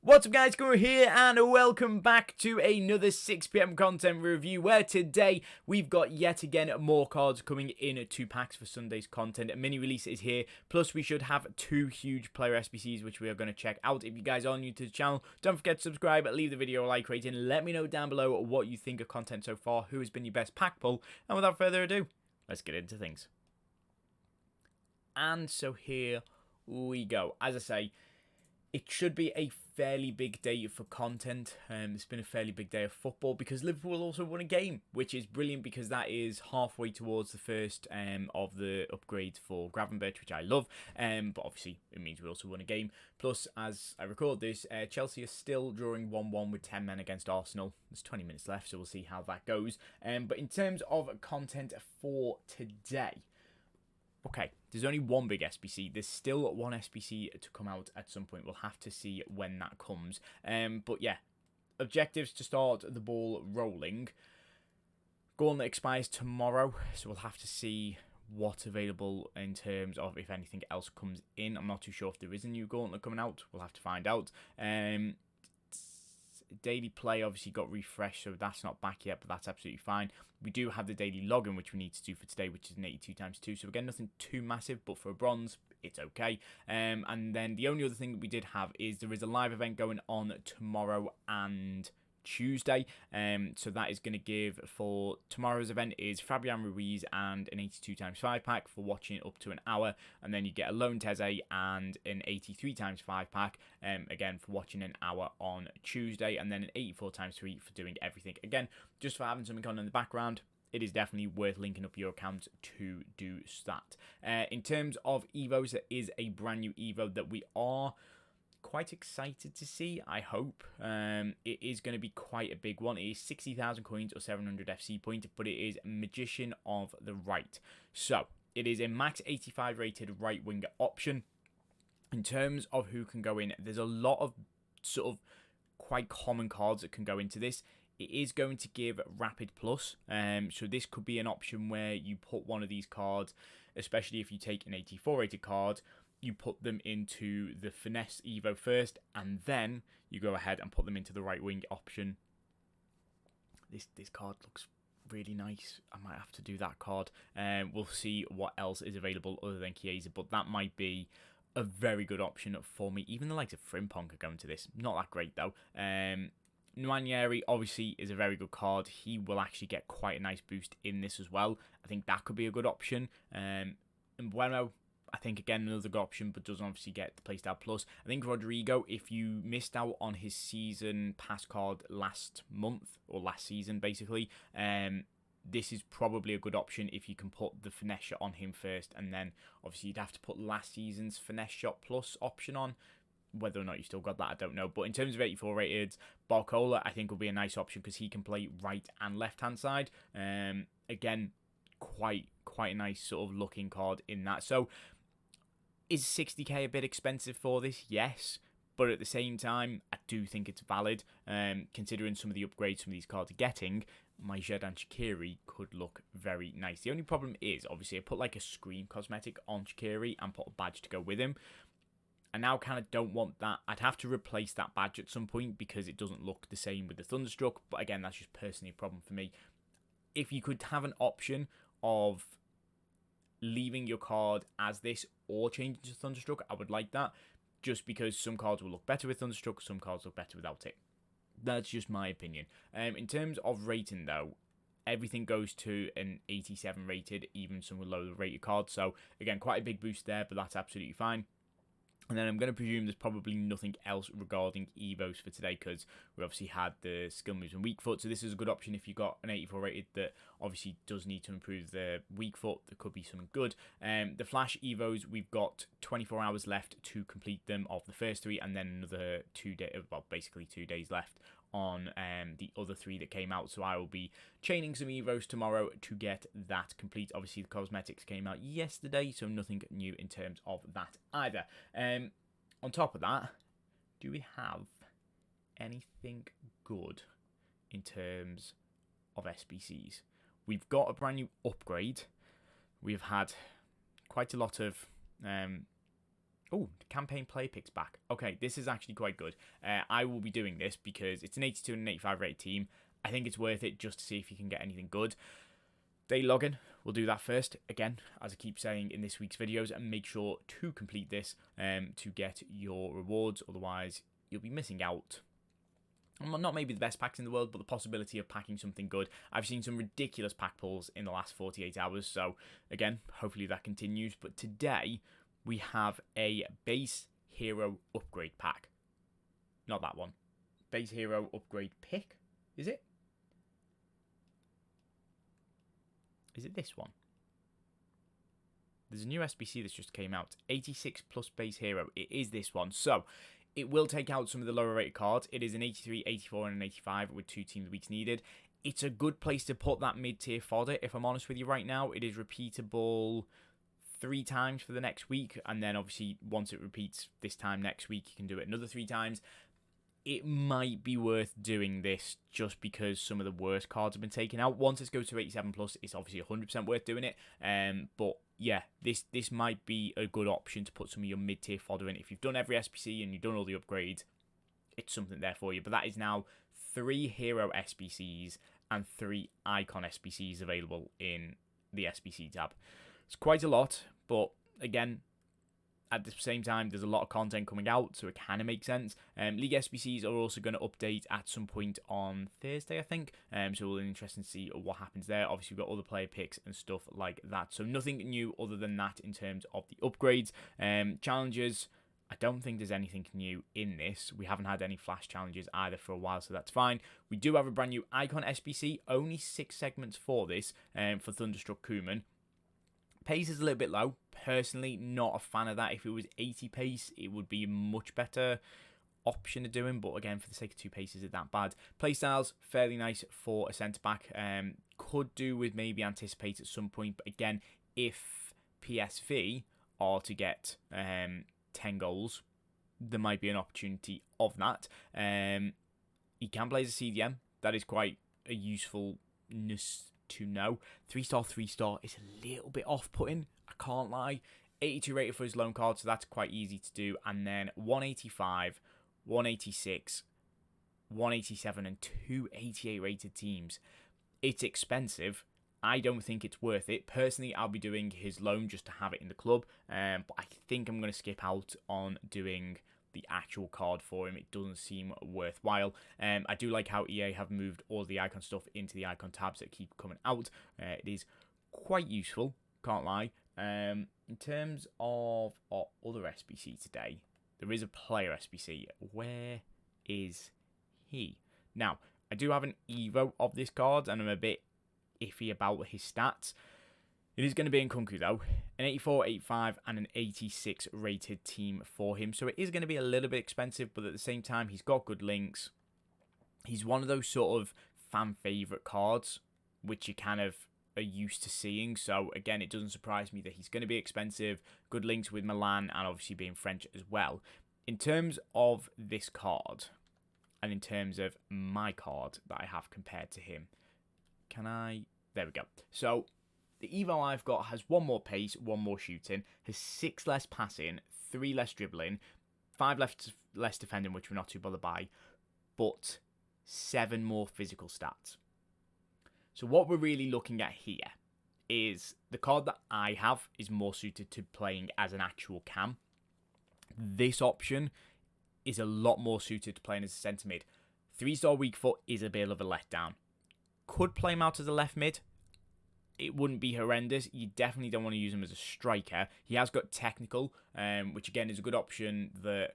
What's up guys, Guru here and welcome back to another 6 PM content review where today we've got yet again more cards coming in 2 packs for Sunday's content. A mini release is here, plus we should have 2 huge player SBCs which we are going to check out. If you guys are new to the channel, don't forget to subscribe, leave the video a like rating, let me know down below what you think of content so far, who has been your best pack pull, and without further ado, let's get into things. And so here we go. As I say, it should be a fairly big day for content. It's been a fairly big day of football because Liverpool also won a game, which is brilliant because that is halfway towards the first of the upgrades for Gravenberch, which I love. But obviously, it means we also won a game. Plus, as I record this, Chelsea are still drawing 1-1 with 10 men against Arsenal. There's 20 minutes left, so we'll see how that goes. But in terms of content for today, okay, there's only one big SBC. There's still one SBC to come out at some point. We'll have to see when that comes. But yeah, objectives to start the ball rolling. Gauntlet expires tomorrow, so we'll have to see what's available in terms of if anything else comes in. I'm not too sure if there is a new Gauntlet coming out. We'll have to find out. Daily play obviously got refreshed, so that's not back yet, but that's absolutely fine. We do have the daily login, which we need to do for today, which is an 82x2. So again, nothing too massive, but for a bronze, it's okay. And then the only other thing that we did have is there is a live event going on tomorrow and Tuesday. So that is going to give, for tomorrow's event is Fabian Ruiz and an 82x5 pack for watching up to an hour, and then you get a lone Teze and an 83x5 pack again for watching an hour on Tuesday, and then an 84x3 for doing everything again, just for having something on in the background. It is definitely worth linking up your account to do that. In terms of evos, there is a brand new evo that we are quite excited to see, I hope. It is going to be quite a big one. It is 60,000 coins or 700 FC points, but it is Magician of the Right. So, it is a max 85 rated right winger option. In terms of who can go in, there's a lot of sort of quite common cards that can go into this. It is going to give Rapid Plus, so this could be an option where you put one of these cards, especially if you take an 84 rated card, you put them into the Finesse Evo first, and then you go ahead and put them into the right wing option. This card looks really nice. I might have to do that card. We'll see what else is available other than Chiesa, but that might be a very good option for me. Even the likes of Frimpong could go into this. Not that great though. Nwaneri obviously is a very good card. He will actually get quite a nice boost in this as well. I think that could be a good option. And Bueno, I think, again, another good option, but doesn't obviously get the Playstyle Plus. I think Rodrigo, if you missed out on his season pass card last month, or last season, basically, this is probably a good option if you can put the Finesse Shot on him first, and then, obviously, you'd have to put last season's Finesse Shot Plus option on. Whether or not you still got that, I don't know. But in terms of 84 rated, Barcola, I think, will be a nice option because he can play right and left-hand side. Again, quite a nice sort of looking card in that. So, is 60k a bit expensive for this? Yes, but at the same time, I do think it's valid. Considering some of the upgrades some of these cards are getting, my Xherdan Shaqiri could look very nice. The only problem is, obviously, I put like a Scream cosmetic on Shaqiri and put a badge to go with him. I now kind of don't want that. I'd have to replace that badge at some point because it doesn't look the same with the Thunderstruck. But again, that's just personally a problem for me. If you could have an option of leaving your card as this or changing to Thunderstruck, I would like that, just because some cards will look better with Thunderstruck, some cards look better without it. That's just my opinion. In terms of rating though, everything goes to an 87 rated, even some lower rated cards, so again, quite a big boost there, but that's absolutely fine. And then I'm going to presume there's probably nothing else regarding evos for today because we obviously had the skill moves and weak foot. So this is a good option if you've got an 84 rated that obviously does need to improve the weak foot. There could be something good. The flash evos, we've got 24 hours left to complete them of the first 3, and then another 2 days, well, basically 2 days left on the other 3 that came out. So I will be chaining some evos tomorrow to get that complete. Obviously the cosmetics came out yesterday, so nothing new in terms of that either. On top of that, do we have anything good in terms of SBCs? We've got a brand new upgrade. We've had quite a lot of Oh, the campaign play picks back. Okay, this is actually quite good. I will be doing this because it's an 82 and an 85 rated team. I think it's worth it just to see if you can get anything good. Daily login, we'll do that first. Again, as I keep saying in this week's videos, and make sure to complete this to get your rewards. Otherwise, you'll be missing out. Not maybe the best packs in the world, but the possibility of packing something good. I've seen some ridiculous pack pulls in the last 48 hours. So, again, hopefully that continues. But today, we have a base hero upgrade pack. Not that one. Base hero upgrade pick, is it? Is it this one? There's a new SBC that's just came out. 86 plus base hero. It is this one. So, it will take out some of the lower rated cards. It is an 83, 84, and an 85 with 2 team of the weeks needed. It's a good place to put that mid-tier fodder, if I'm honest with you right now. It is repeatable 3 times for the next week. And then, obviously, once it repeats this time next week, you can do it another 3 times. It might be worth doing this just because some of the worst cards have been taken out. Once it goes to 87 plus, it's obviously 100% worth doing it. But yeah, this might be a good option to put some of your mid-tier fodder in. If you've done every SBC and you've done all the upgrades, it's something there for you. But that is now 3 hero SBCs and 3 icon SBCs available in the SBC tab. It's quite a lot, but again, at the same time, there's a lot of content coming out, so it kind of makes sense. League SBCs are also going to update at some point on Thursday, I think. So we'll be interested to see what happens there. Obviously, we've got other player picks and stuff like that. So nothing new other than that in terms of the upgrades. Challenges, I don't think there's anything new in this. We haven't had any flash challenges either for a while, so that's fine. We do have a brand new icon SBC. Only 6 segments for this, for Thunderstruck Koeman. Pace is a little bit low. Personally, not a fan of that. If it was 80 pace, it would be a much better option of doing. But again, for the sake of 2 paces, is it that bad? Playstyles, fairly nice for a centre-back. Could do with maybe anticipate at some point. But again, if PSV are to get 10 goals, there might be an opportunity of that. He can play as a CDM. That is quite a usefulness to know. 3-star, 3-star is a little bit off-putting, I can't lie. 82 rated for his loan card, so that's quite easy to do. And then 185, 186, 187, and 288 rated teams. It's expensive. I don't think it's worth it. Personally, I'll be doing his loan just to have it in the club. But I think I'm going to skip out on doing the actual card for him. It doesn't seem worthwhile. I do like how EA have moved all the icon stuff into the icon tabs that keep coming out. It is quite useful, can't lie. In terms of our other SBC today, there is a player SBC. Where is he? Now, I do have an Evo of this card, and I'm a bit iffy about his stats. It is going to be in Kunku though. An 84, 85 and an 86 rated team for him. So it is going to be a little bit expensive, but at the same time, he's got good links. He's one of those sort of fan favourite cards, which you kind of are used to seeing. So again, it doesn't surprise me that he's going to be expensive. Good links with Milan and obviously being French as well. In terms of this card, and in terms of my card that I have compared to him, there we go. So the Evo I've got has 1 more pace, 1 more shooting, has 6 less passing, 3 less dribbling, 5 less defending, which we're not too bothered by, but 7 more physical stats. So what we're really looking at here is the card that I have is more suited to playing as an actual cam. This option is a lot more suited to playing as a centre mid. 3-star weak foot is a bit of a letdown. Could play him out as a left mid. It wouldn't be horrendous. You definitely don't want to use him as a striker. He has got technical, which again is a good option. That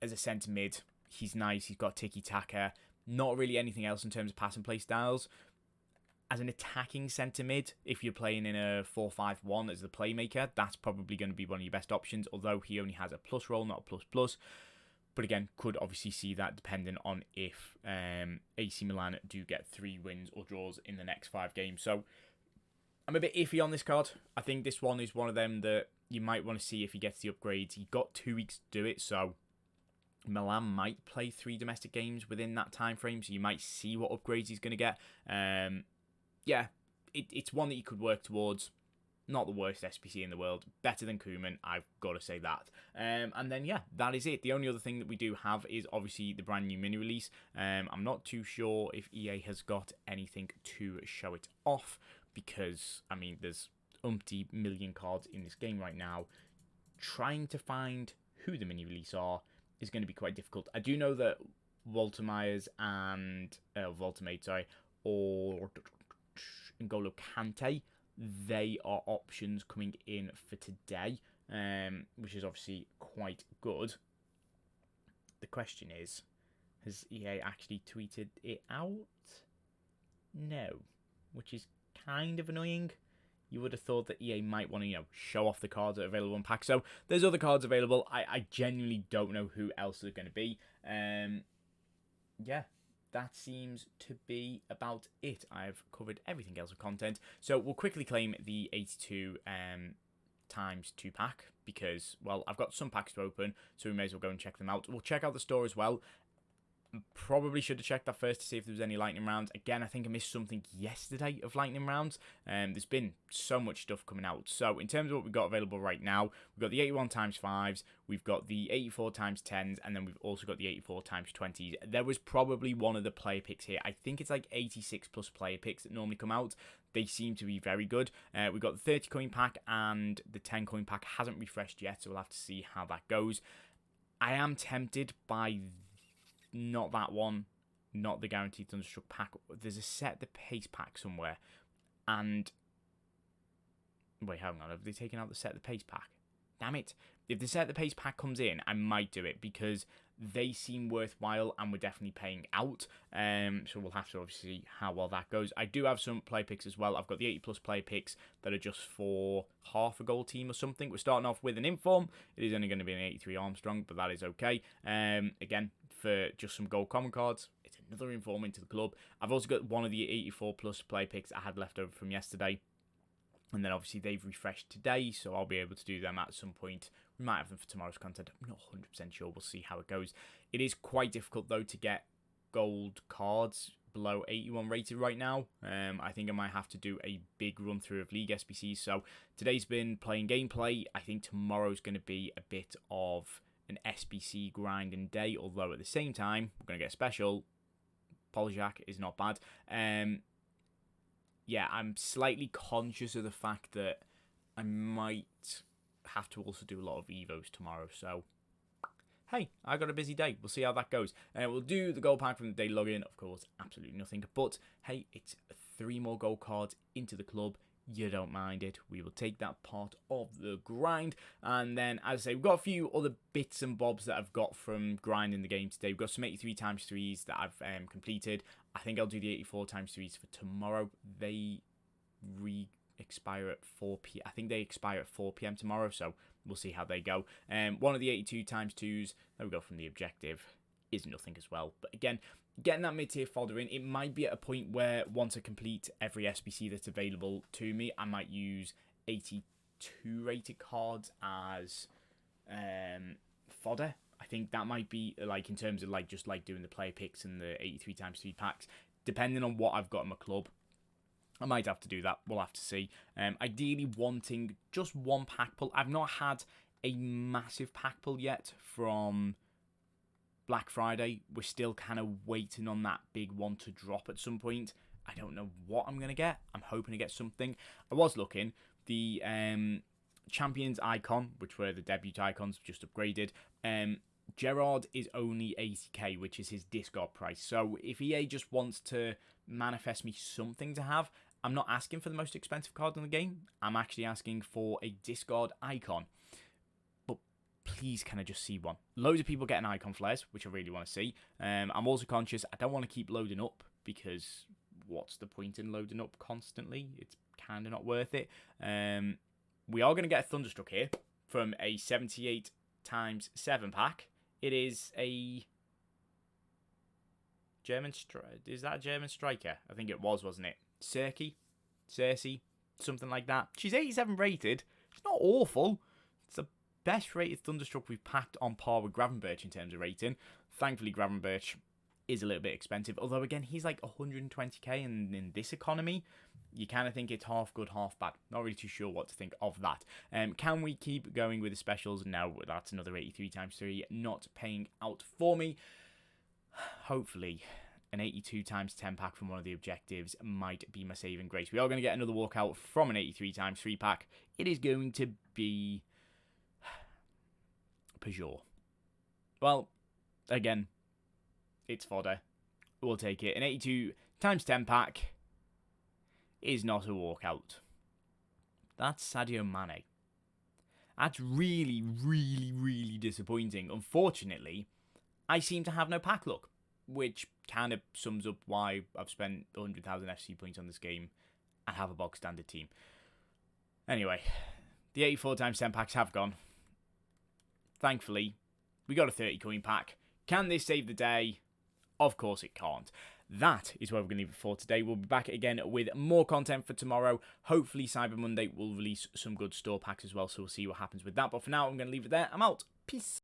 as a centre mid, he's nice. He's got tiki-taka. Not really anything else in terms of pass and play styles. As an attacking centre mid, if you're playing in a 4-5-1 as the playmaker, that's probably going to be one of your best options. Although he only has a plus role, not a plus. But again, could obviously see that depending on if AC Milan do get 3 wins or draws in the next 5 games. So I'm a bit iffy on this card. I think this one is one of them that you might want to see if he gets the upgrades. He got 2 weeks to do it, so Milan might play 3 domestic games within that time frame, so you might see what upgrades he's going to get. Yeah, it's one that you could work towards. not the worst SBC in the world. Better than Koeman, I've got to say that. And then, yeah, that is it. The only other thing that we do have is obviously the brand new mini release. I'm not too sure if EA has got anything to show it off because, I mean, there's umpty million cards in this game right now. Trying to find who the mini release are is going to be quite difficult. I do know that Voltameyers and Voltamate, sorry, or N'Golo Kante, they are options coming in for today, which is obviously quite good. The question is, has EA actually tweeted it out? No, which is kind of annoying. You would have thought that EA might want to, show off the cards that are available in packs. So there's other cards available. I genuinely don't know who else are going to be. Yeah, that seems to be about it. I've covered everything else of content. So we'll quickly claim the 82 times 2 pack because, well, I've got some packs to open, so we may as well go and check them out. We'll check out the store as well. Probably should have checked that first to see if there was any lightning rounds. Again, I think I missed something yesterday of lightning rounds. There's been so much stuff coming out. So in terms of what we've got available right now, we've got the 81 times 5s, we've got the 84 times 10s, and then we've also got the 84 times 20s. There was probably one of the player picks here. I think it's like 86 plus player picks that normally come out. They seem to be very good. We've got the 30 coin pack and the 10 coin pack hasn't refreshed yet, so we'll have to see how that goes. I am tempted by not that one, not the guaranteed Thunderstruck pack. There's a set the pace pack somewhere. And wait, hang on. Have they taken out the set the pace pack? Damn it. If the set the pace pack comes in, I might do it because they seem worthwhile and we're definitely paying out. So we'll have to obviously see how well that goes. I do have some play picks as well. I've got the 80 plus play picks that are just for half a goal team or something. We're starting off with an inform. It is only going to be an 83 Armstrong, but that is okay. Again, for just some gold common cards, it's another inform into the club. I've also got one of the 84 plus play picks I had left over from yesterday. And then obviously they've refreshed today, so I'll be able to do them at some point. We might have them for tomorrow's content. I'm not 100% sure. We'll see how it goes. It is quite difficult, though, to get gold cards below 81 rated right now. I think I might have to do a big run through of League SBCs. So today's been playing gameplay. I think tomorrow's going to be a bit of an SBC grinding day, although at the same time, we're going to get a special. Poljack is not bad. Yeah, I'm slightly conscious of the fact that I might have to also do a lot of evos tomorrow. So, hey, I got a busy day. We'll see how that goes. We'll do the gold pack from the day login. Of course, absolutely nothing. But, hey, it's 3 more gold cards into the club. You don't mind it. We will take that part of the grind. And then, as I say, we've got a few other bits and bobs that I've got from grinding the game today. We've got some 83 times 3s that I've completed. I think I'll do the 84 times 3s for tomorrow. They expire at 4 p.m. I think they expire at 4 p.m. tomorrow, so we'll see how they go. One of the 82 times 2s that we got from the objective is nothing as well. But again, getting that mid-tier fodder in, it might be at a point where once I complete every SBC that's available to me, I might use 82 rated cards as fodder. I think that might be, like, in terms of, like, just, like, doing the player picks and the 83 times 3 packs. Depending on what I've got in my club, I might have to do that. We'll have to see. Ideally wanting just one pack pull. I've not had a massive pack pull yet from Black Friday. We're still kind of waiting on that big one to drop at some point. I don't know what I'm going to get. I'm hoping to get something. I was looking. The Champions icon, which were the debut icons, just upgraded. Gerard is only 80k, which is his discard price. So if EA just wants to manifest me something to have, I'm not asking for the most expensive card in the game. I'm actually asking for a discard icon. But please, can I just see one? Loads of people getting icon flares, which I really want to see. I'm also conscious I don't want to keep loading up because what's the point in loading up constantly? It's kind of not worth it. We are going to get a Thunderstuck here from a 78 times 7 pack. It is a German striker. Is that a German striker? I think it was, wasn't it? Cersei, something like that. She's 87 rated. It's not awful. It's the best rated Thunderstruck we've packed on par with Gravenberch in terms of rating. Thankfully, Gravenberch is a little bit expensive. Although, again, he's like 120k, and in this economy, you kind of think it's half good, half bad. Not really too sure what to think of that. Can we keep going with the specials? No, that's another 83 times 3 not paying out for me. Hopefully, an 82 times 10 pack from one of the objectives might be my saving grace. We are going to get another walkout from an 83 times 3 pack. It is going to be Peugeot. Well, again, it's fodder. We'll take it. An 82 times 10 pack is not a walkout. That's Sadio Mane. That's really, really, really disappointing. Unfortunately, I seem to have no pack luck, which kind of sums up why I've spent 100,000 FC points on this game and have a box standard team. Anyway, the 84 times 10 packs have gone. Thankfully, we got a 30 coin pack. Can this save the day? Of course it can't. That is where we're going to leave it for today. We'll be back again with more content for tomorrow. Hopefully Cyber Monday will release some good store packs as well, so we'll see what happens with that. But for now, I'm going to leave it there. I'm out. Peace.